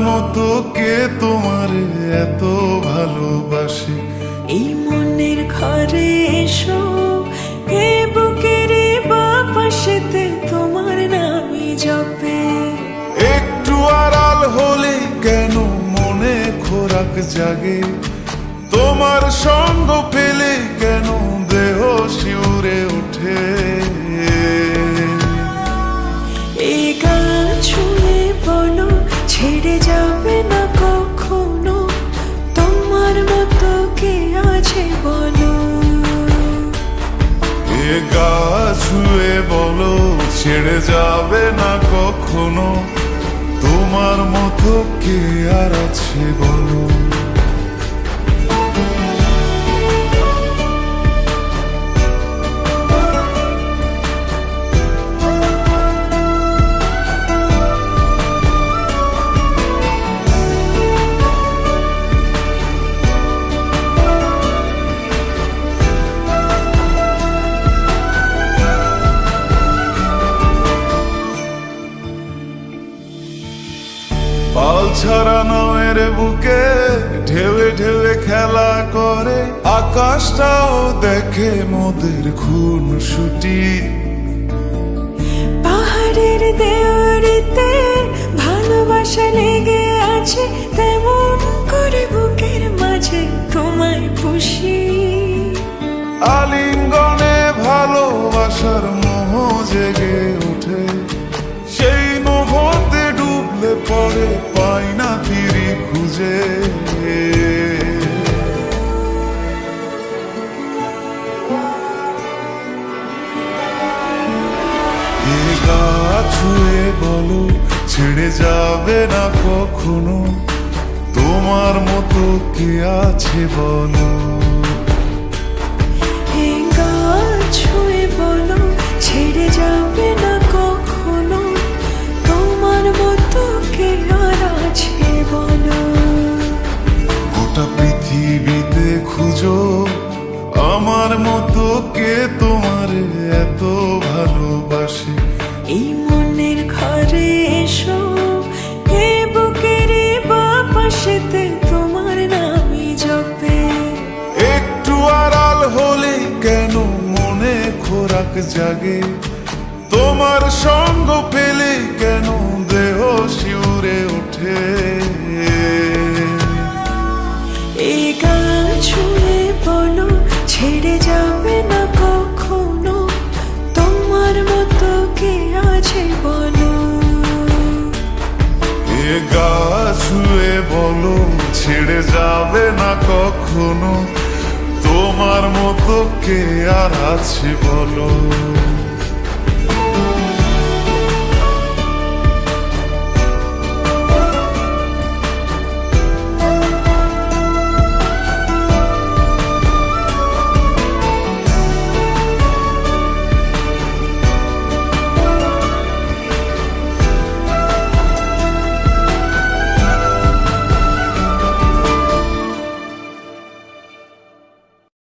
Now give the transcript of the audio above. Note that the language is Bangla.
মতো কে তোমার এত ভালোবাসে? এই মনের ঘরে এসো, এ বুকের বাপাশেতে তোমার নামই জপে। একটু আড়াল হলে কেন মনে খোরাক জাগে? তোমার সঙ্গ পেলে কেন দেহ শিউরে ওঠে? এই গান ছুঁয়ে বলো, ছেড়ে যাবে না কখনো, তোমার মতো কে আছে বলো। এ গা ছুঁয়ে বলো, ছেড়ে যাবে না কখনো, তোমার মতো কে আর আছে বলো। পাল ছাড়া নামের বুকে ঢেউে ঢেউে খেলা করে, আকাশটাও দেখে মোদের খুন ছুটি। পাহাড়ের দেওয়ারিতে ভালোবাসা লেগে আছে, তেমন করে বুকের মাঝে তোমায় পুষি। আলিঙ্গনে ভালোবাসার মোহ জেগে ওঠে, সেই মোহতে ডুবলে পরে পাই না তীরে খুঁজে। এ গা ছুঁয়ে বলো, ছেড়ে যাবে না কখনো, তোমার মতো কে আছে বলো। এই গান ছুঁয়ে বলো, ছেড়ে যাবে না কখনো, তোমার মতো কে আর আছে বলো। গোটা পৃথিবীতে খুঁজো, আমার মতো কে তোমার এত ভালোবাসে? এই মনের ঘরে এসো, এ বুকের বাপাশেতে তোমার নামই জপে। একটু আড়াল হলে কেন মনে খোরাক জাগে? তোমার সঙ্গ পেলে কেন দেহ শিউরে ওঠে? এই গান ছুঁয়ে বলো, ছেড়ে যাবে না কখনো, তোমার মতো কে আছে বলো। এ গা ছুঁয়ে বলো, ছেড়ে যাবে না কখনো, তোমার মতো কে আর আছে বলো।